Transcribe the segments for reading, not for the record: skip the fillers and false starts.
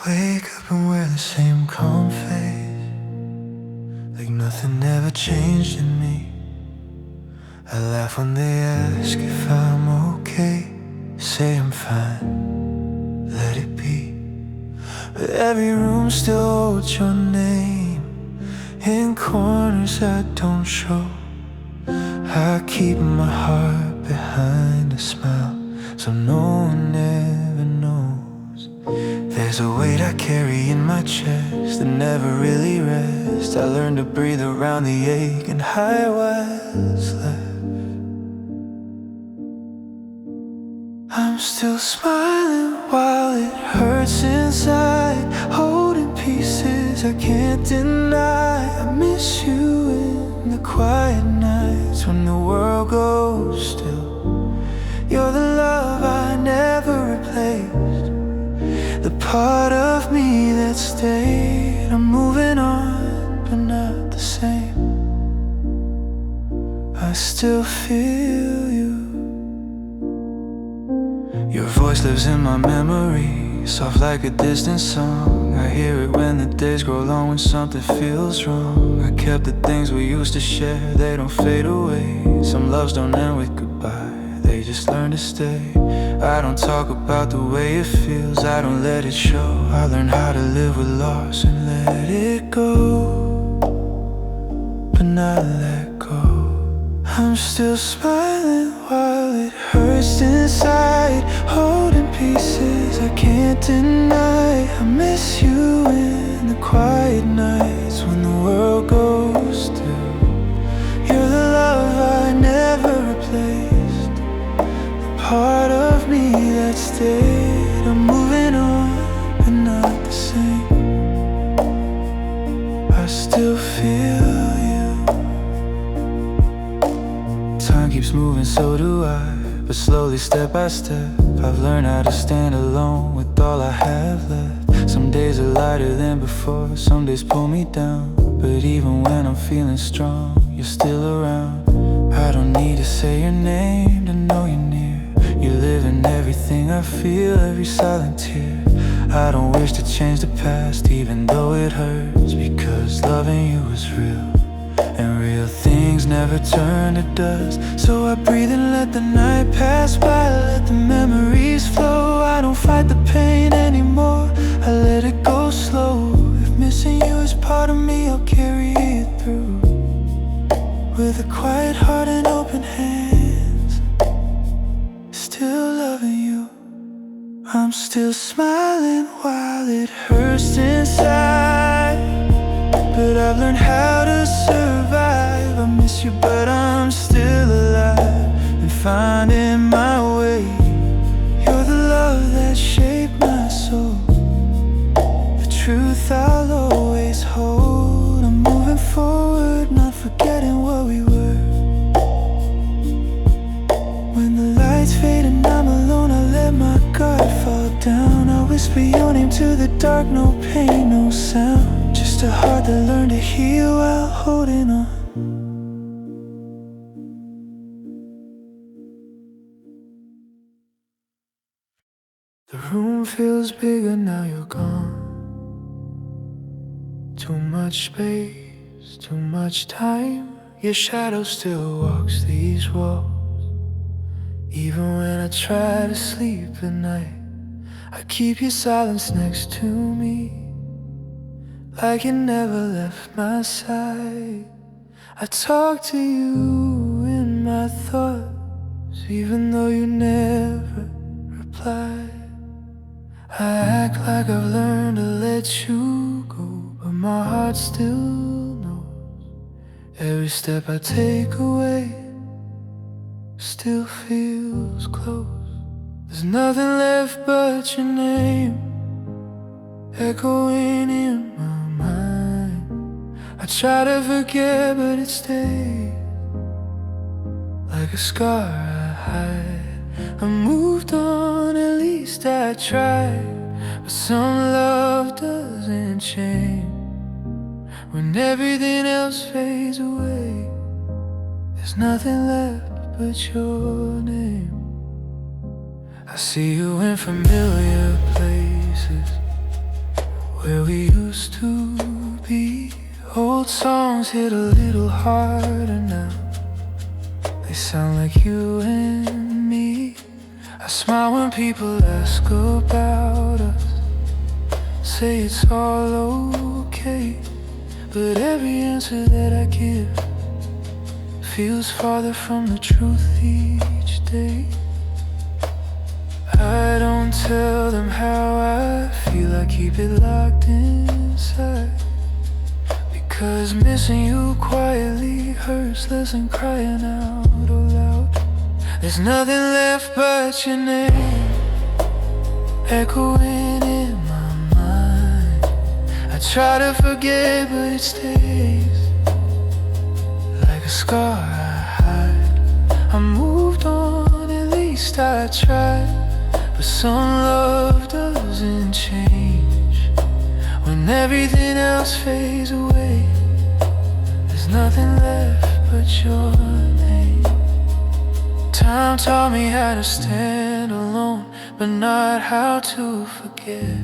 Wake up and wear the same calm face, like nothing ever changed in me. I laugh when they ask if I'm okay. Say I'm fine, let it be. But every room still holds your name, in corners I don't show. I keep my heart behind a smile, so no one ever knows. There's a weight I carry in my chest that never really rests. I learned to breathe around the ache and hide what's left. I'm still smiling while it hurts inside, holding pieces I can't deny. I miss you in the quiet nights when the world goes still. You're the love I never replaced, the part of me that stayed. I'm moving on, but not the same. I still feel you. Your voice lives in my memory, soft like a distant song. I hear it when the days grow long, when something feels wrong. I kept the things we used to share, they don't fade away. Some loves don't end with goodbye, they just learn to stay. I don't talk about the way it feels, I don't let it show. I learned how to live with loss and let it go, but not let go. I'm still smiling while it hurts inside, holding pieces I can't deny. I miss you in the quiet nights when the world goes still. You're the love I never replaced, the part of me that stayed. I'm moving on, but not the same. I still feel you. Time keeps moving, so do I, but slowly, step by step, I've learned how to stand alone with all I have left. Some days are lighter than before, some days pull me down. But even when I'm feeling strong, you're still around. I don't need to say your name to know you're near. You live in everything I feel, every silent tear. I don't wish to change the past, even though it hurts, because loving you is real, and real things never turn to dust. So I breathe and let the night pass by, let the memories flow. I don't fight the pain anymore, I let it go slow. If missing you is part of me, I'll carry it through, with a quiet heart and open hands, still loving you. I'm still smiling while it hurts inside, but I've learned how to survive. I miss you, but I'm still alive and finding my way. You're the love that shaped my soul, the truth I'll always hold. I'm moving forward, not forgetting what we were. When the lights fade and I'm alone, I let my guard fall down. I whisper your name to the dark, no pain, no sound. Just a heart that learned to heal while holding on. The room feels bigger now you're gone. Too much space, too much time. Your shadow still walks these walls. Even when I try to sleep at night, I keep your silence next to me, like you never left my side. I talk to you in my thoughts, even though you never reply. I act like I've learned to let you go, but my heart still knows. Every step I take away still feels close. There's nothing left but your name echoing in my mind. I try to forget, but it stays like a scar I hide. I moved on, at least I tried, but some love doesn't change. When everything else fades away, there's nothing left but your name. I see you in familiar places, where we used to be. Old songs hit a little harder now. They sound like you and me. I smile when people ask about us, say it's all okay. But every answer that I give feels farther from the truth each day. I don't tell them how I feel, I keep it locked inside. Because missing you quietly hurts less than crying out loud. There's nothing left but your name echoing in my mind. I try to forget, but it stays like a scar I hide. I moved on, at least I tried. But some love doesn't change when everything else fades away. There's nothing left but your name. Time taught me how to stand alone, but not how to forget.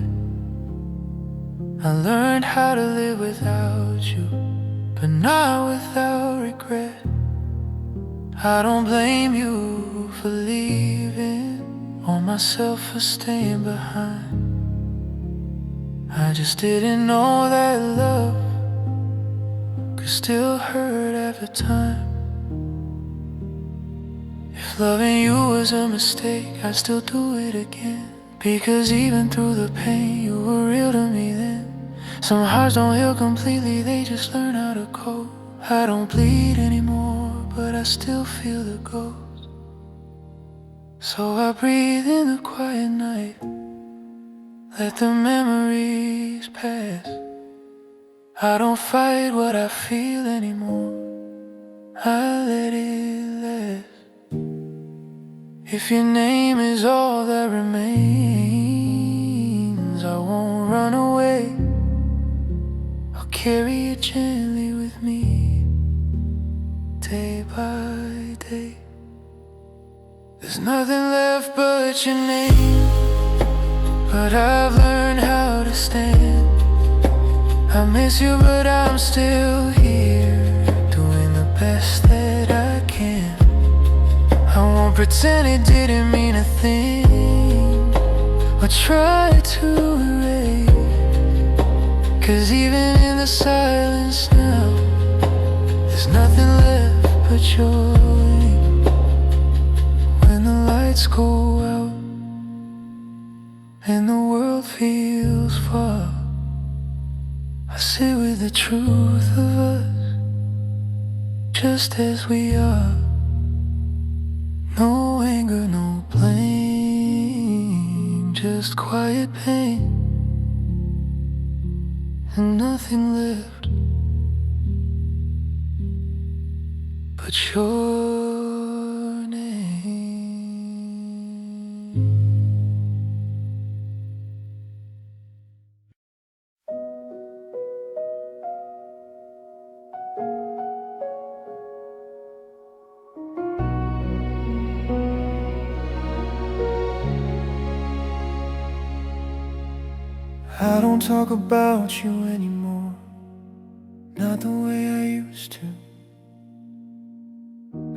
I learned how to live without you, but not without regret. I don't blame you for leaving, or myself for staying behind. I just didn't know that love could still hurt after time. If loving you was a mistake, I'd still do it again. Because even through the pain, you were real to me then. Some hearts don't heal completely, they just learn how to cope. I don't bleed anymore, but I still feel the ghost. So I breathe in the quiet night, let the memories pass. I don't fight what I feel anymore, I let it last. If your name is all that remains, I won't run away. I'll carry it gently with me, day by day. There's nothing left but your name, but I've learned how to stand. I miss you, but I'm still here, doing the best that I can. I won't pretend it didn't mean a thing, or try to erase. 'Cause even in the silence now, there's nothing left but your name. When the lights go out and the world feels far, I sit with the truth of us, just as we are. No anger, no blame, just quiet pain, and nothing left but your name. I don't talk about you anymore, not the way I used to.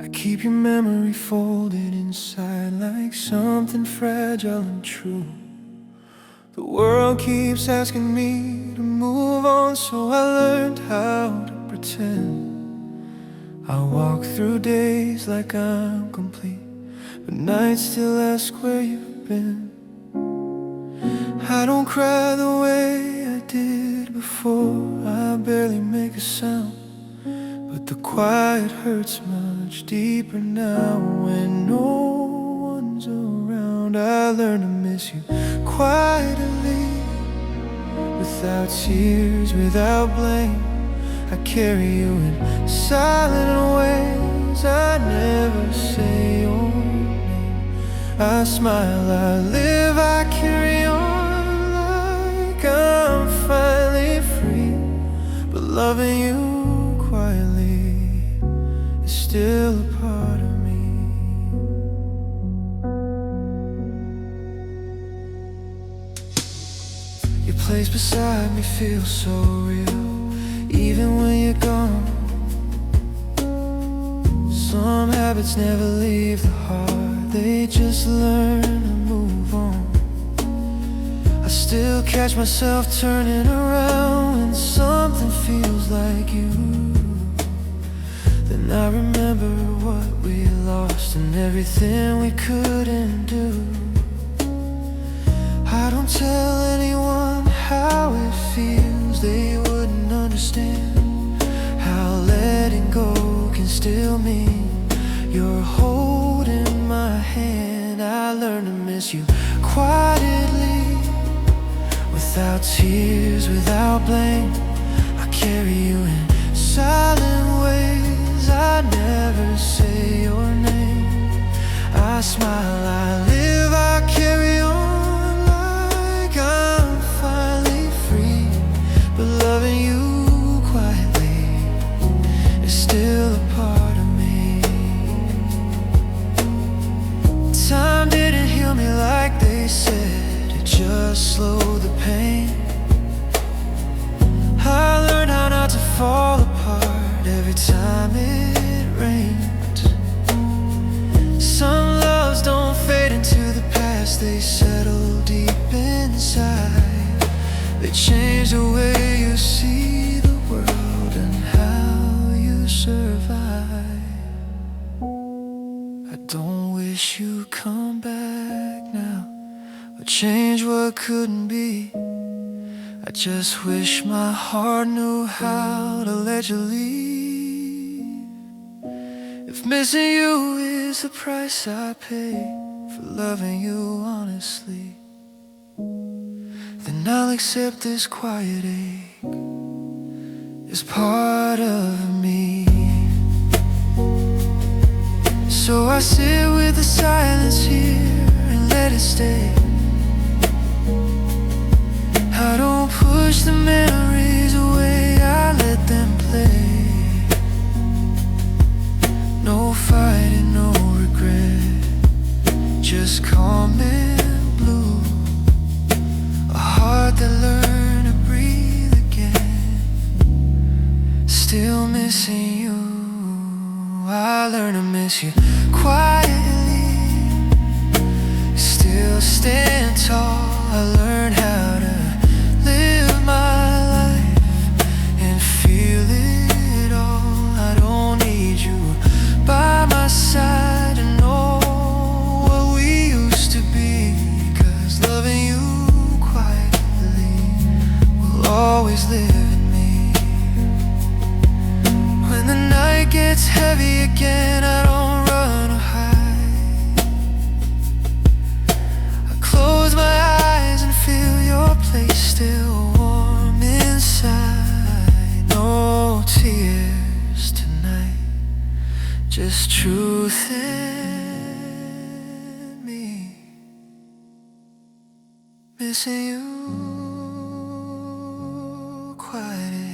I keep your memory folded inside like something fragile and true. The world keeps asking me to move on, so I learned how to pretend. I walk through days like I'm complete, but nights still ask where you've been. I don't cry the way I did before, I barely make a sound, but the quiet hurts much deeper now when no one's around. I learned to miss you quietly, without tears, without blame. I carry you in silent ways, I never say your name. I smile, I live, I carry on like I'm finally free. But loving you quietly is still a part of me. Your place beside me feels so real, even when you're gone. Some habits never leave the heart, they just learn to move on. I still catch myself turning around when something feels like you. Then I remember what we lost and everything we couldn't do. I don't tell anyone how it feels, they wouldn't understand how letting go can still mean you're holding my hand. I learned to miss you quietly, without tears, without blame. I carry you in silent ways, I never say your name. I smile, I live, I carry on like I'm finally free. But loving you quietly is still a part of me. Time didn't heal me like they said, it just slowed the pain. I learned how not to fall apart every time it rains. Some loves don't fade into the past, they settle deep inside. They change the way you see the world and how you survive. I don't wish you'd come back now or change what couldn't be. I just wish my heart knew how to let you leave. If missing you is the price I pay for loving you honestly, then I'll accept this quiet ache as part of me. So I sit with the silence here and let it stay. I don't push the memories away, I let them play. No fighting, no regret, just calm and blue. A heart that learned to breathe again. Still missing you, I learned to miss you quietly. Still stand tall, I learned how to live my life and feel it all. I don't need you by my side to know what we used to be, 'cause loving you quietly will always live in me. When the night gets heavy again, I don't run or hide. I close my eyes and feel your place still warm inside. No tears tonight, just truth in me. Missing you quietly.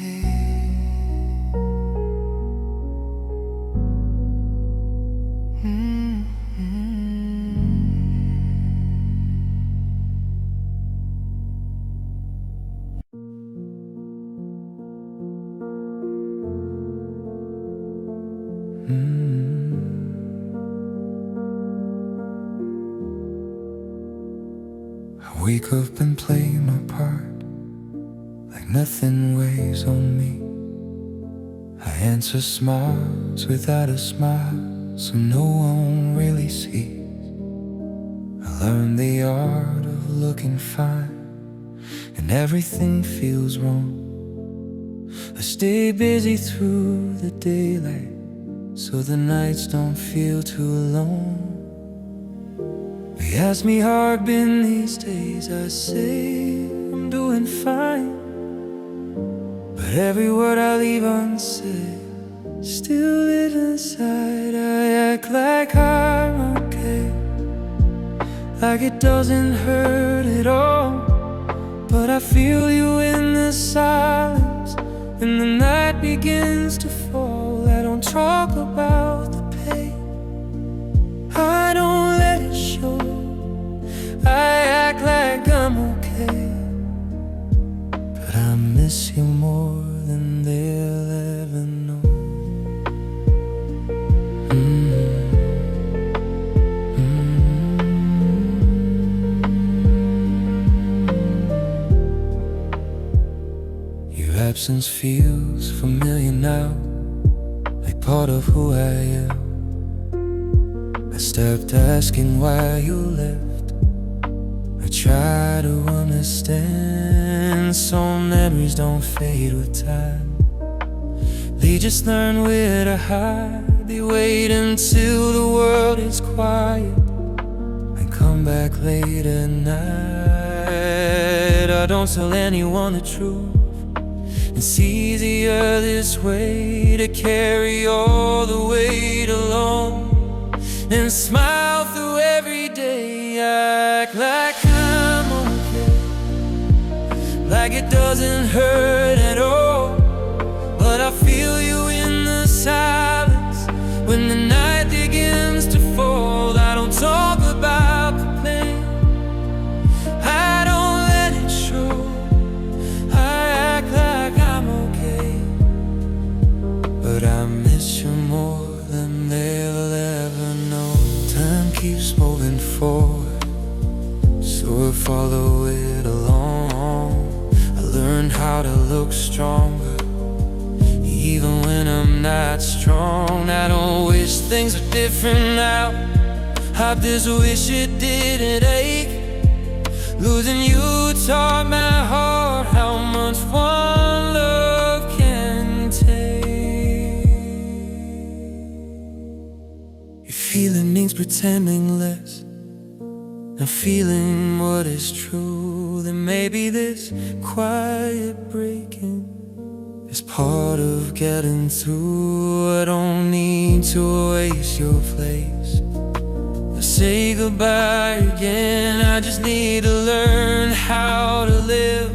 I wake up and play my part like nothing weighs on me. I answer smiles without a smile, so no one really sees. I learned the art of looking fine and everything feels wrong. I stay busy through the daylight so the nights don't feel too alone. They ask me how I've been these days, I say I'm doing fine. But every word I leave unsaid still lives inside. I act like I'm okay, like it doesn't hurt at all. But I feel you in the silence when the night begins to fall. I don't talk about the pain, I don't let it show. I act like I'm okay, I miss you more than they'll ever know. Your absence feels familiar now, like part of who I am. I stopped asking why you left. I try to understand. Some memories don't fade with time. They just learn where to hide. They wait until the world is quiet and come back late at night. I don't tell anyone the truth. It's easier this way to carry all the weight alone and smile through every day. Act like I'm okay, like it doesn't hurt at all. But I feel you in the silence when the night begins to fall. I don't talk about the pain, I don't let it show. I act like I'm okay, but I miss you more than they'll ever know. Time keeps moving forward, so I follow it along. I learned how to look stronger even when I'm not strong. I don't wish things were different now, I just wish it didn't ache. Losing you taught my heart how much one love can take. If feeling means pretending less and feeling what is true, then maybe this quiet breaking is part of getting through. I don't need to waste your place or say goodbye again. I just need to learn how to live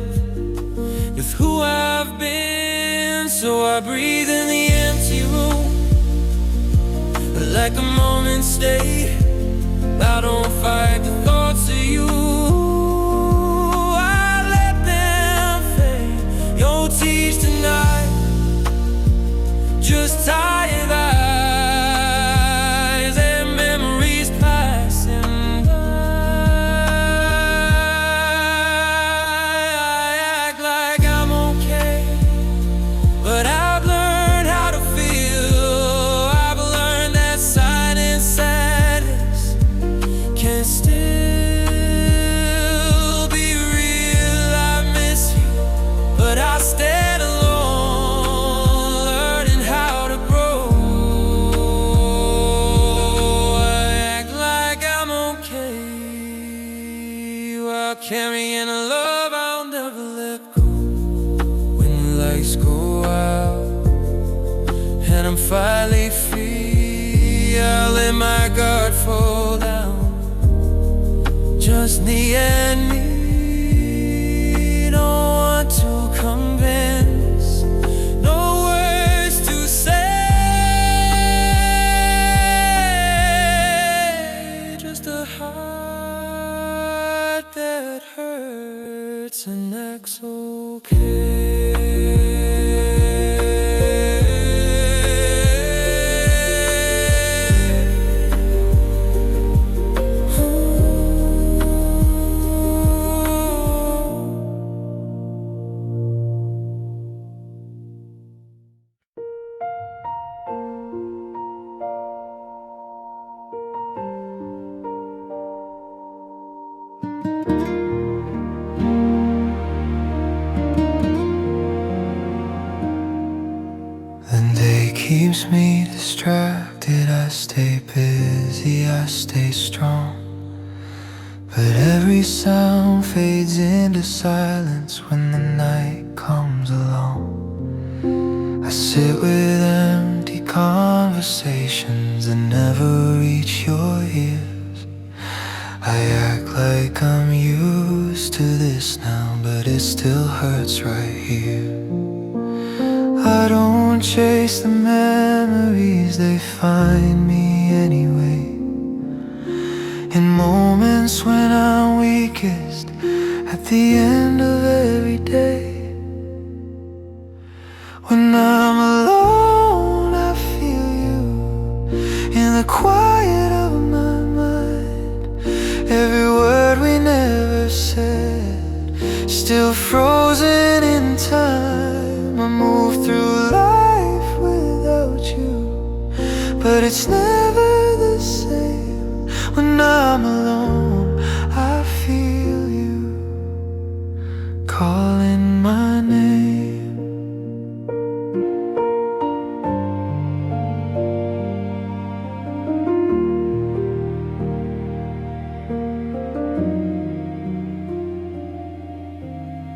with who I've been. So I breathe in the empty room, like a moment stay. I don't fight the thoughts of you, I let them fade. You'll teach tonight, just tired eyes and memories passing by. I act like I'm okay, but I've learned how to feel. I've learned that silence, sadness can still be real. I miss you, but I stand alone, learning how to grow. I act like I'm okay while carrying a love I'll never let go. When the lights go out and I'm finally free, I'll let my guard fall down, just me and me. Don't want to convince, no words to say, just a heart that hurts and acts keeps me distracted. I stay busy, I stay strong, but every sound fades into silence when the night comes along. I sit with empty conversations that never reach your ears. I act like I'm used to this now, but it still hurts right here. I don't chase the memories, they find me anyway. In moments when I'm weakest, at the end of every day, still frozen in time. I move through life without you, but it's never the same. When I'm alone, I feel you calling my name.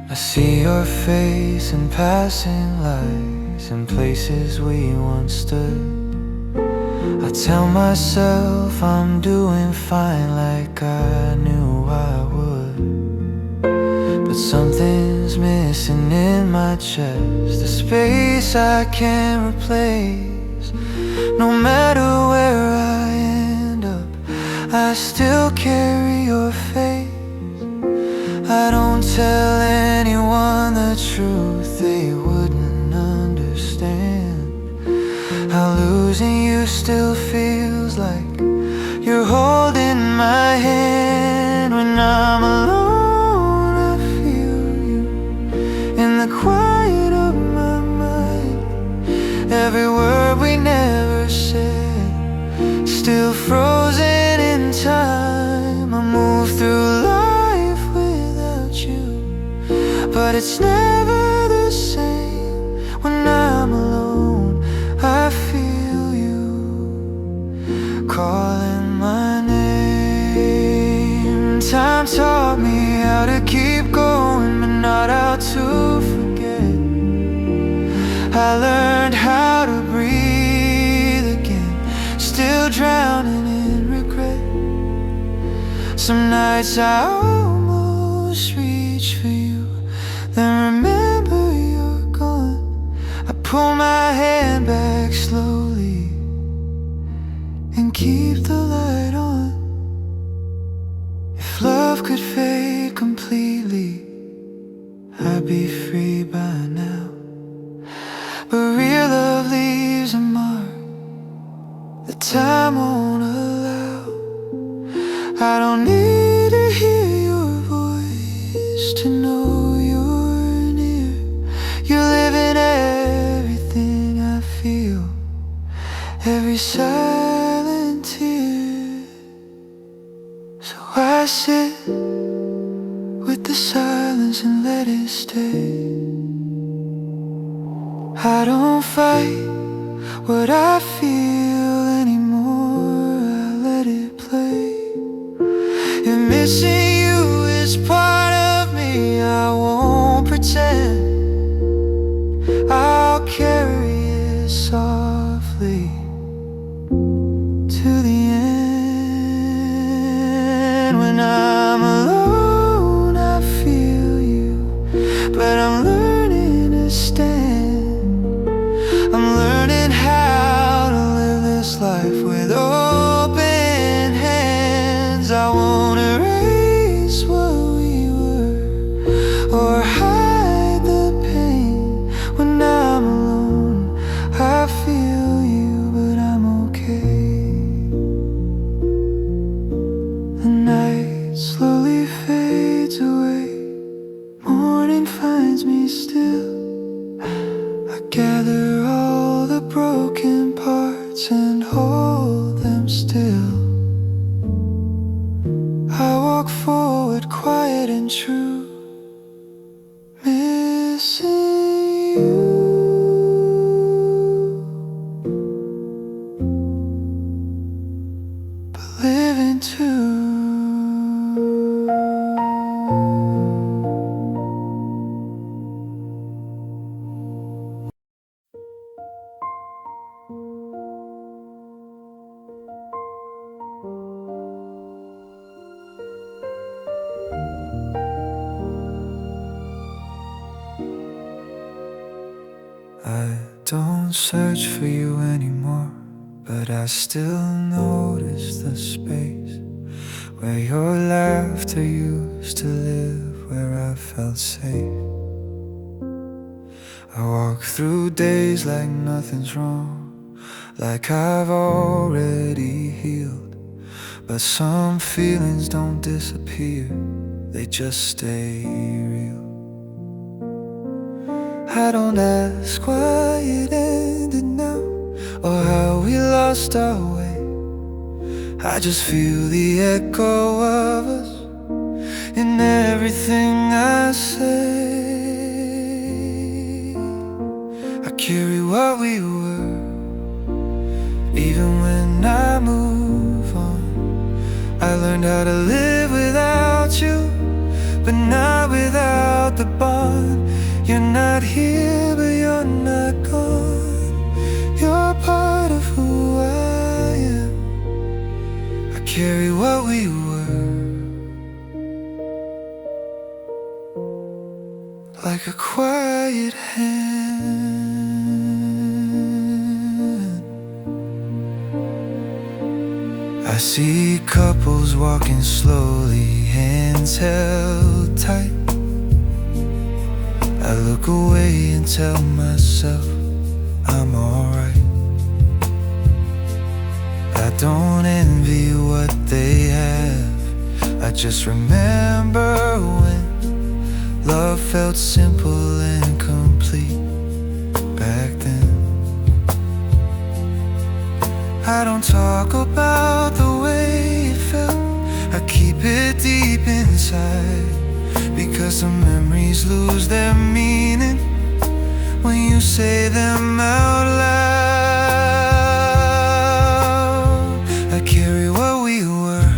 I see your face in passing lights, in places we once stood. I tell myself I'm doing fine, like I knew I would. But something's missing in my chest, the space I can't replace. No matter where I end up, I still carry your face. I don't tell anyone the truth, they wouldn't understand how losing you still feels like you're holding my hand. When I'm alone, I feel you in the quiet of my mind. Every word we never said, still frozen in time. I move through life without you, but it's never the same. When I'm alone, I feel you calling my name. Time taught me how to keep going, but not how to forget. I learned how to breathe again, still drowning in regret. Some nights I almost reach for you, then remember you're gone. I pull my hand back slowly and keep the light on. If love could fade completely, I'd be free by now. But real love leaves a mark that time won't allow. I don't need to hear your voice to know you're near. You live in everything I feel, every silent tear. So I sit with the silence and let it stay. I don't fight what I feel anymore, I let it play. If missing you is part of me, I won't pretend. I'll carry it softly to the end. When I'm alone, I feel you, but I'm learning to stand. I'm learning how to live this life with open hands. I won't erase what we were or hide the pain. When I'm alone, I feel you, but I'm okay. The night slowly fades away, morning finds me still. I gather all the broken parts and hold them still. I walk forward quiet and true, missing you, but living too. I don't search for you anymore, but I still notice the space where your laughter used to live, where I felt safe. I walk through days like nothing's wrong, like I've already healed. But some feelings don't disappear, they just stay real. I don't ask why it ended now, or how we lost our way. I just feel the echo of us in everything I say. I carry what we were, even when I move on. I learned how to live without you, but not without the bond. You're not here, but you're not gone. You're part of who I am. I carry what we were, like a quiet hand. I see couples walking slowly, hands held tight. I look away and tell myself I'm alright. I don't envy what they have, I just remember when love felt simple and complete back then. I don't talk about the way it felt, I keep it deep inside, because some memories lose their meaning when you say them out loud. I carry what we were,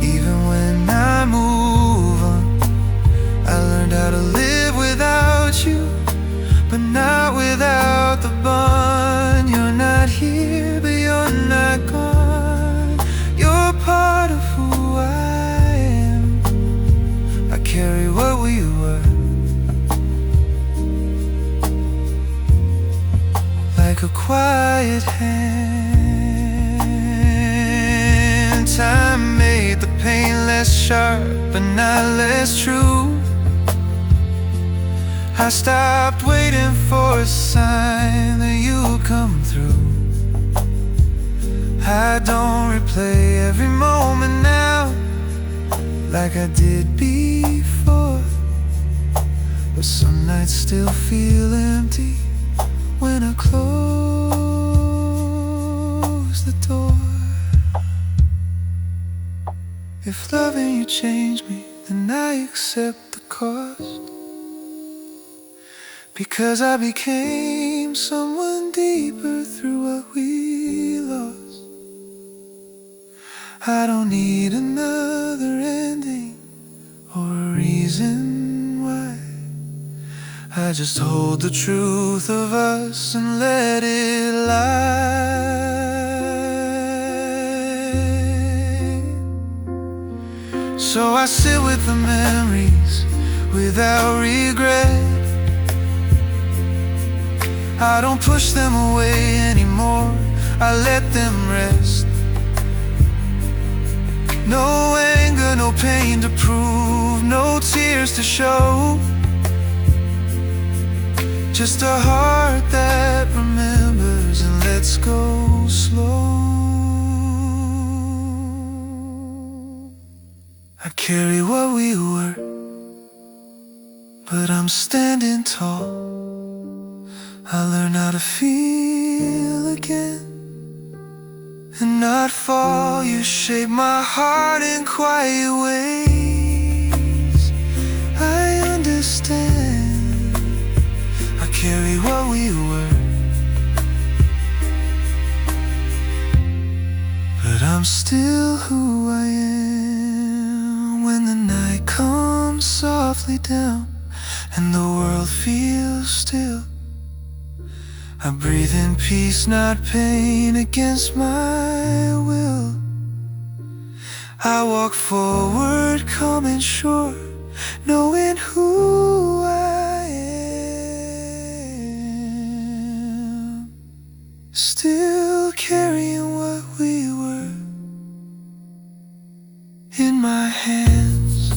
even when I move on. I learned how to live without you, but not without the bond. You're not here, but you're not gone. You're part of who I am. I carry what we were, like a quiet hand. Time made the pain less sharp, but not less true. I stopped waiting for a sign that you'd come through. I don't replay every moment now like I did before, but some nights still feel empty when I close the door. If loving you changed me, then I accept the cost, because I became someone deeper through what we lost. I don't need another ending or a reason why. I just hold the truth of us and let it lie. So I sit with the memories without regret. I don't push them away anymore, I let them rest. No anger, no pain to prove, no tears to show, just a heart that remembers and lets go slow. I carry what we were, but I'm standing tall. I learn how to feel again and not fall. You shape my heart in quiet ways. I understand. I carry what we were, but I'm still who I am. When the night comes softly down and the world feels still, I breathe in peace, not pain, against my will. I walk forward, calm and sure, knowing who I am. Still carrying what we were in my hands.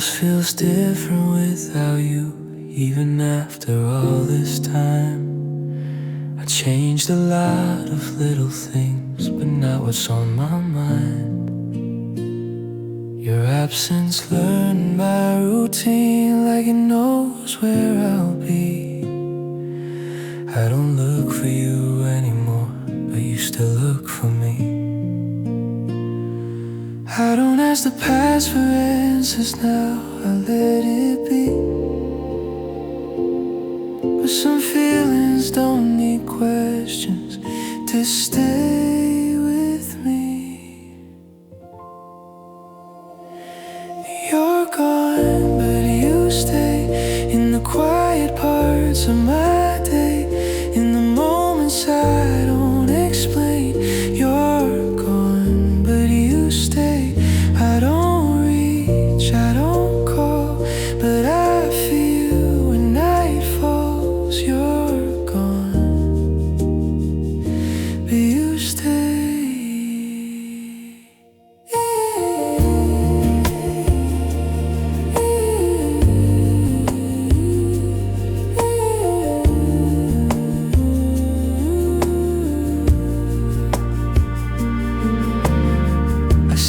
house feels different without you. Even after all this time, I changed a lot of little things, but not what's on my mind. Your absence learned my routine, like it knows where I'll be. I don't look for you anymore, but you still look for me. I don't ask the past for answers now, I let it be. But some feelings don't need questions to stay with me. You're gone, but you stay in the quiet parts of my day, in the moments I don't explain. You're gone, but you stay. I don't reach, I don't call, but I feel when night falls. You're gone, but you stay.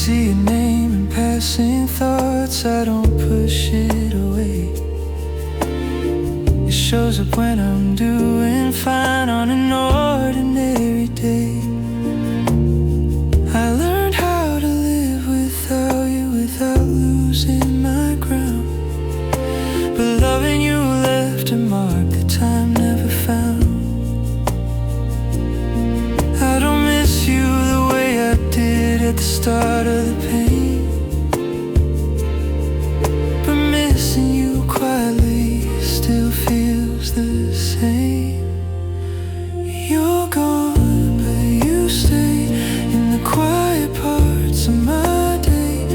See your name in passing thoughts, I don't push it away. It shows up when I'm doing fine on an ordinary day. I learned how to live without you, without losing my ground. But loving you left a mark that time never found. I don't miss you the way I did at the start of the pain, but missing you quietly still feels the same. You're gone, but you stay in the quiet parts of my day,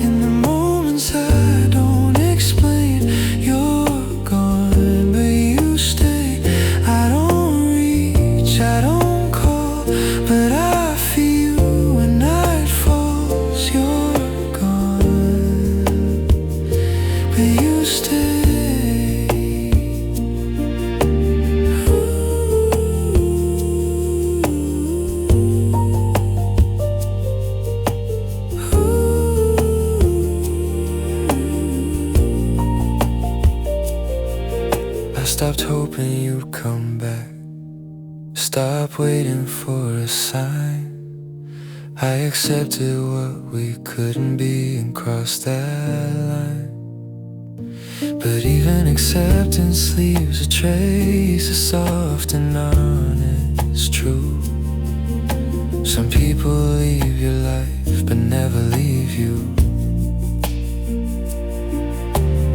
in the moments I don't explain. You're gone, but you stay. I don't reach, I don't call, but I feel when night falls. You're gone, but you stay. I stopped hoping you'd come back, stopped waiting for a sign. I accepted what we couldn't be and crossed that line. But even acceptance leaves a trace of soft and honest truth. Some people leave your life but never leave you.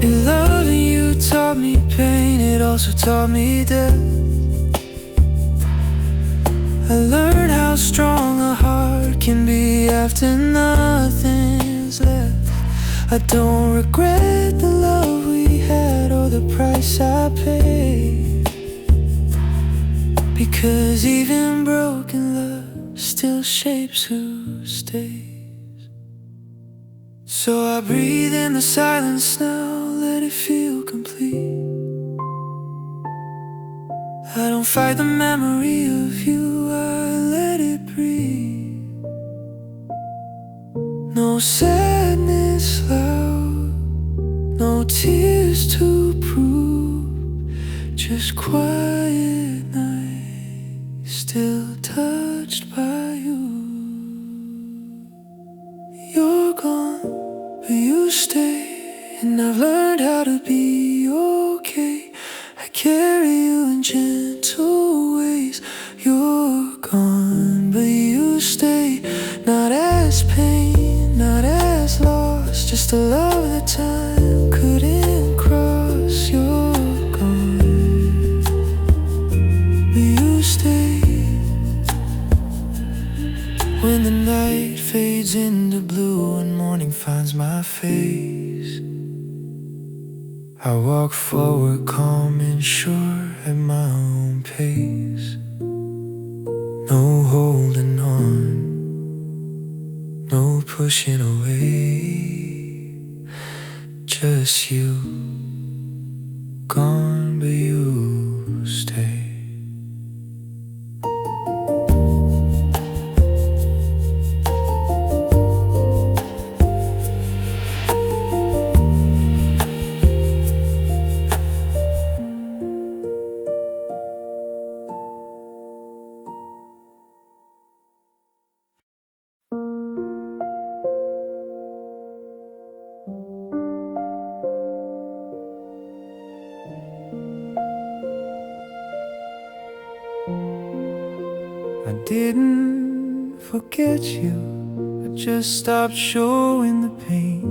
And loving you taught me pain, it also taught me death. I learned how strong a heart can be after nothing's left. I don't regret the love we had or the price I paid, because even broken love still shapes who stays. So I breathe in the silence now, let it feel complete. I don't fight the memory of you, I let it breathe. No sadness loud, no tears to prove, just quiet night, still touched by you. You're gone, but you stay, and I've learned how to be okay. I carry you in gentle ways. You're gone, but you stay, not as pain, not as loss, just a love that time couldn't cross. You're gone, but you stay. When the night fades into blue and morning finds my face, I walk forward calm and sure at my own pace. No holding on, no pushing away, just just you gone, but you stay. I didn't forget you, I just stopped showing the pain.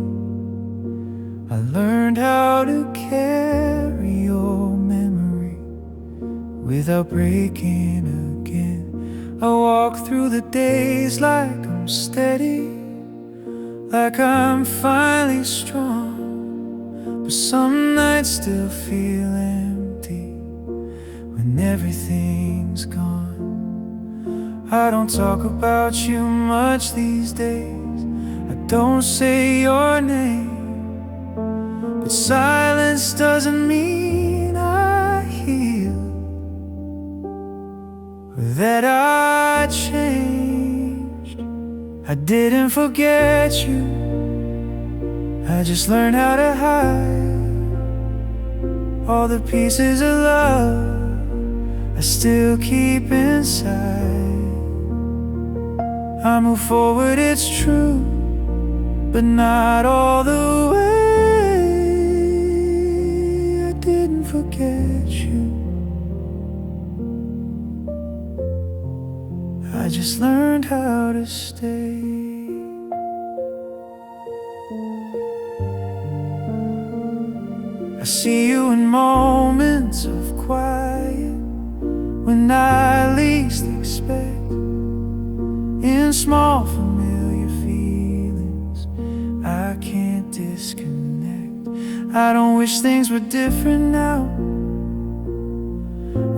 I learned how to carry your memory without breaking again. I walk through the days like I'm steady, like I'm finally strong. But some nights still feel empty when everything's gone. I don't talk about you much these days, I don't say your name, but silence doesn't mean I heal, or that I changed. I didn't forget you, I just learned how to hide all the pieces of love I still keep inside. I move forward, it's true, but not all the way. I didn't forget you, I just learned how to stay. I see you in moments of quiet, when I least expect, in small familiar feelings I can't disconnect. I don't wish things were different now,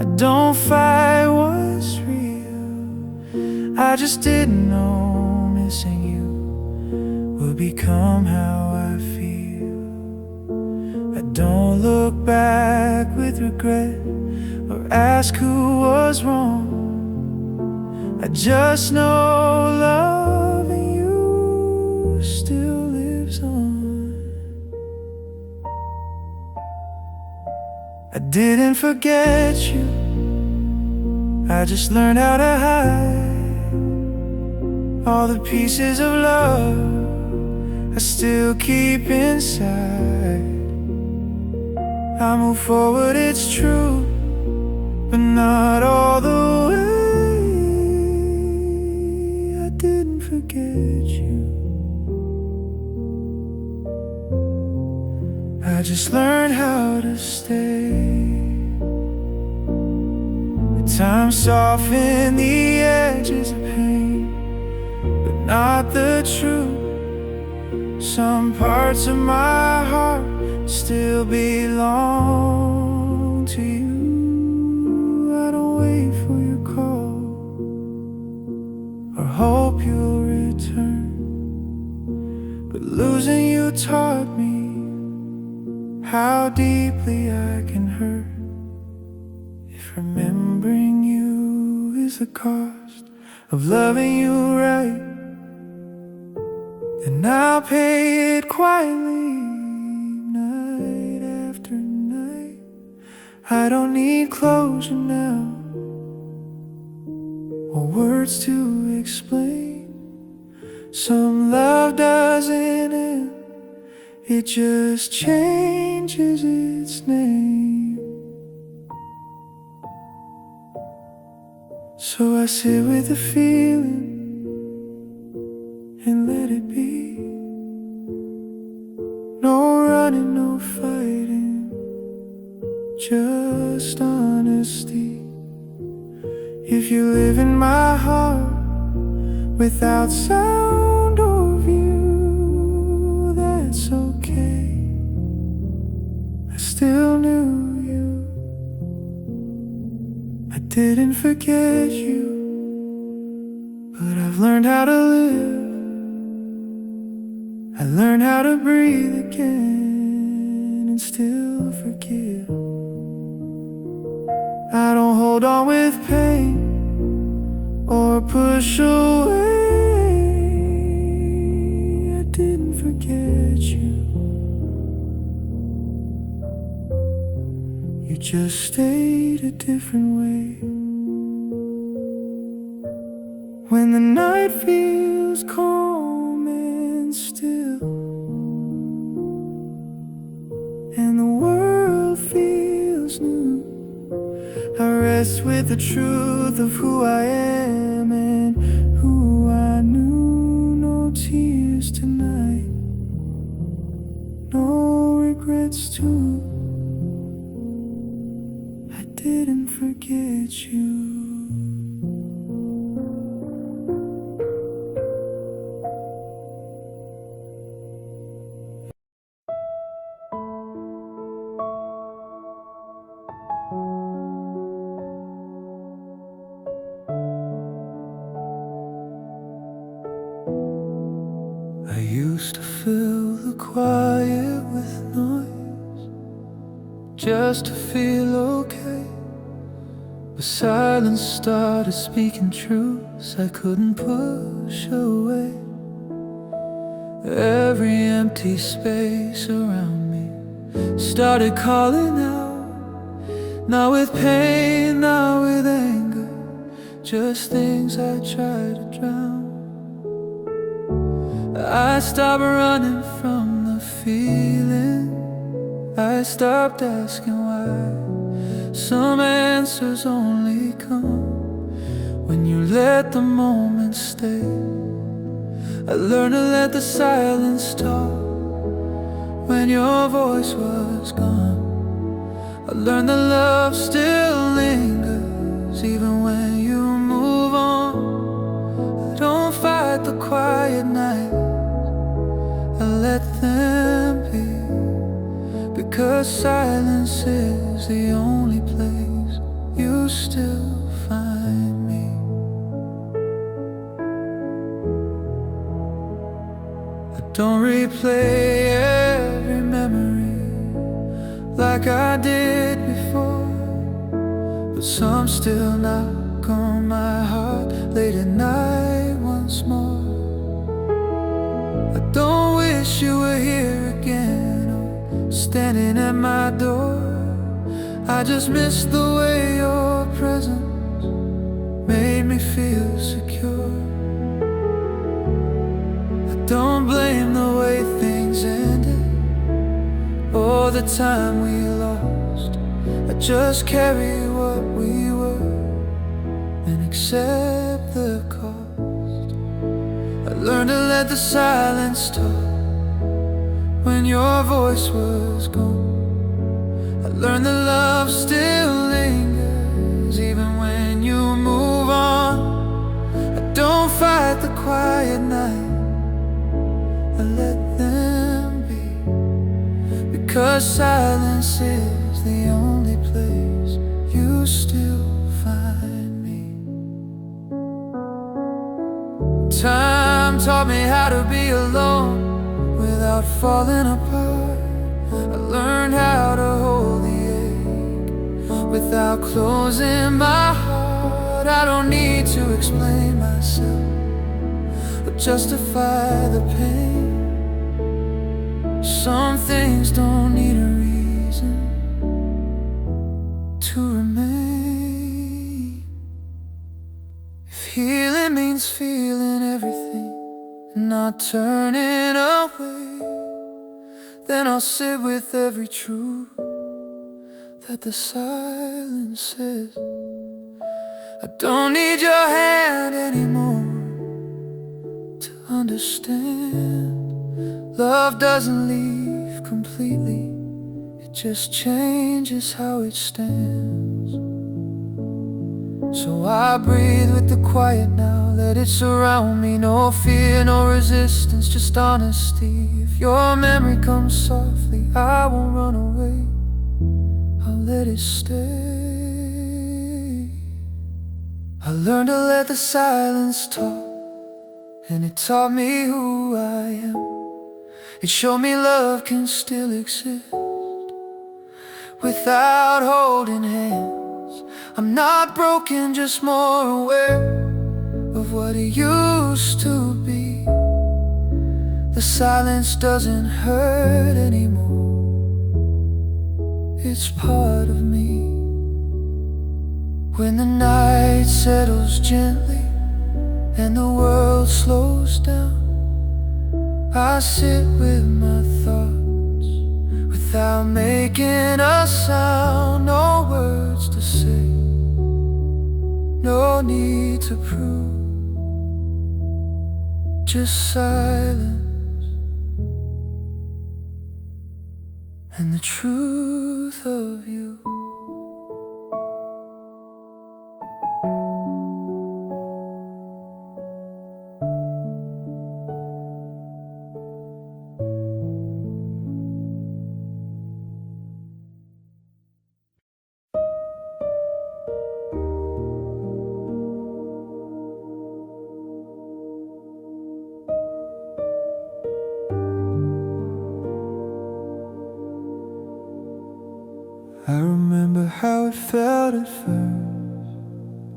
I don't fight what's real. I just didn't know missing you would become how I feel. I don't look back with regret or ask who was wrong. I just know loving you still lives on. I didn't forget you, I just learned how to hide all the pieces of love I still keep inside. I move forward, it's true, but not all the way. I didn't forget you, I just learned how to stay. The time softened the edges of pain, but not the truth. Some parts of my heart still belong to you. I don't wait for your call or hope you'll return, but losing you taught me how deeply I can hurt. If remembering you is the cost of loving you right, then I'll pay it quietly, night after night. I don't need closure now, or words to explain. Some love doesn't end, it just changes its name. So I sit with the feeling and let it be. No running, no fighting, just honesty. If you live in my heart without sound or view, that's okay. I still knew you, I didn't forget you, but I've learned how to live. I learned how to breathe again. and still forgive. I don't hold on with pain or push away. I didn't forget you. You just stayed a different way. When the night feels calm and still, and the world feels new, I rest with the truth of who I am and who I knew. No tears tonight, no regrets too. I didn't forget you. I used to fill the quiet with noise, just to feel okay. But silence started speaking truths I couldn't push away. Every empty space around me started calling out, not with pain, not with anger, just things I tried to drown. I stopped running from the feeling, I stopped asking why. Some answers only come when you let the moment stay. I learned to let the silence talk when your voice was gone. I learned that love still lingers even when you move on. I don't fight the quiet nights, I let them be, because silence is the only place you still find me. I don't replay every memory like I did before, but some still knock on my heart late at night once more. I don't wish you were here again or standing at my door. I just miss the way your presence made me feel secure. I don't blame the way things ended or the time we lost. I just carry what we were and accept the cost. I learned to let the silence talk when your voice was gone. I learned that love still lingers even when you move on. I don't fight the quiet night, I let them be, because silence is the only place you still find me. Time taught me how to be alone without falling apart. I learned how to hold the ache without closing my heart. I don't need to explain myself or justify the pain. Some things don't need a reason to remain. If healing means feeling everything and not turning away, then I'll sit with every truth that the silence says. I don't need your hand anymore to understand. Love doesn't leave completely, it just changes how it stands. So I breathe with the quiet now, let it surround me. No fear, no resistance, just honesty. If your memory comes softly, I won't run away, I'll let it stay. I learned to let the silence talk, and it taught me who I am. It showed me love can still exist without holding hands. I'm not broken, just more aware of what it used to be. The silence doesn't hurt anymore. It's part of me. When the night settles gently and the world slows down, I sit with my thoughts without making a sound. No words to say, no need to prove, just silence and the truth of you. I remember how it felt at first,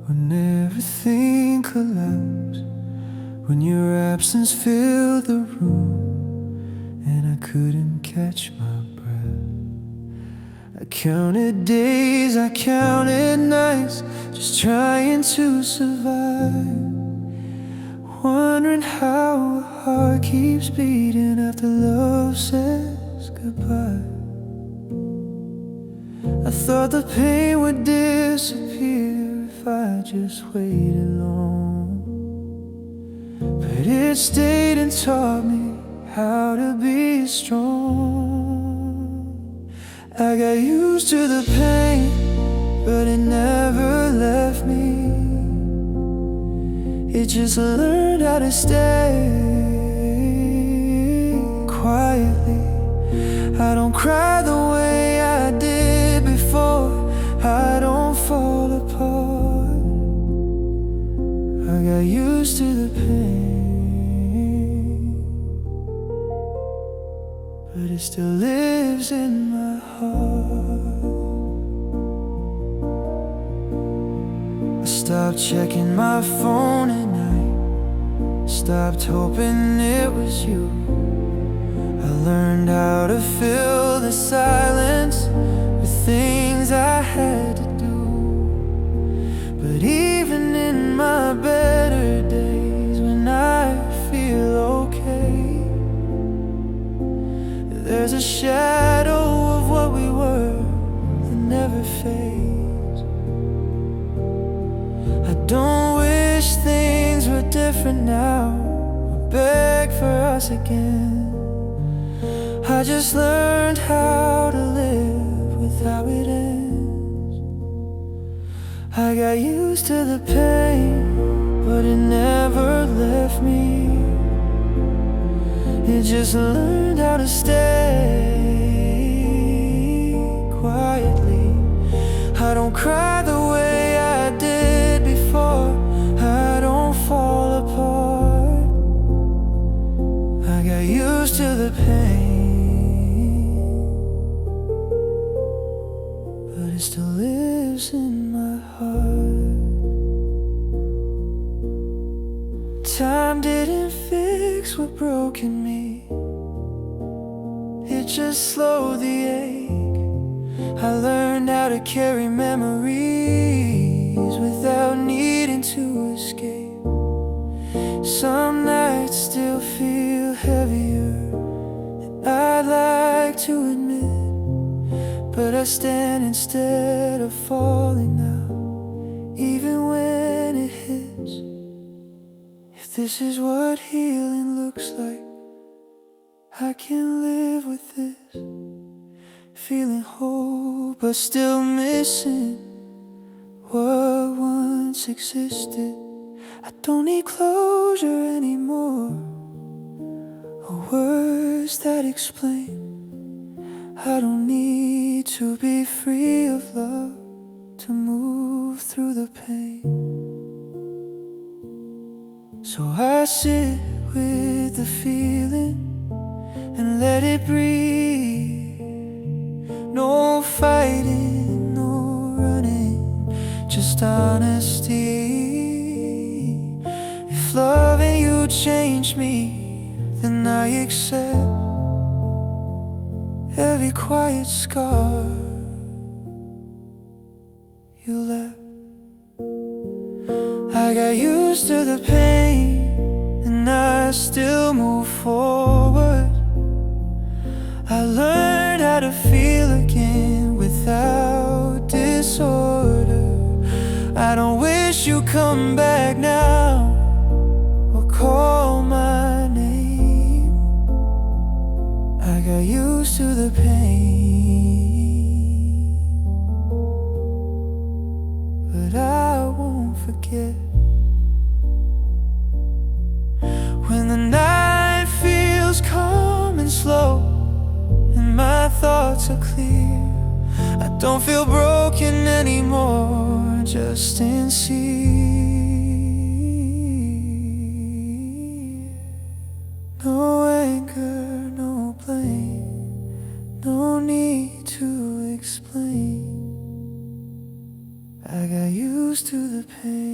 when everything collapsed, when your absence filled the room and I couldn't catch my breath. I counted days, I counted nights, just trying to survive, wondering how a heart keeps beating after love says goodbye. I thought the pain would disappear if I just waited long, but it stayed and taught me how to be strong. I got used to the pain, but it never left me. It just learned how to stay quietly. I don't cry the way I did before, I don't fall apart. I got used to the pain, but it still lives in my heart. I stopped checking my phone at night, stopped hoping it was you. I learned how to fill the silence with things I had to do. But even in my better days, when I feel okay, there's a shadow of what we were that never fades. I don't wish things were different now, or beg for us again. I just learned how to live with how it ends. I got used to the pain, but it never left me. It just learned how to stay quietly. I don't cry the way I did before, I don't fall apart. I got used to the pain, it still lives in my heart. Time didn't fix what broke in me, it just slowed the ache. I learned how to carry memories without needing to escape. Some nights still feel heavier than I'd like to admit, but I stand instead of falling now, even when it hits. If this is what healing looks like, I can live with this. Feeling whole, but still missing what once existed. I don't need closure anymore, or words that explain. I don't need to be free of love to move through the pain. So I sit with the feeling and let it breathe. No fighting, no running, just honesty. If loving you changed me, then I accept every quiet scar you left. I got used to the pain, and I still move forward. I learned how to feel again without disorder. I don't wish you'd come back now or call my name. I got used to the pain, but I won't forget. When the night feels calm and slow and my thoughts are clear, I don't feel broken anymore, just sincere. No anger, no blame, no need to explain. I got used to the pain.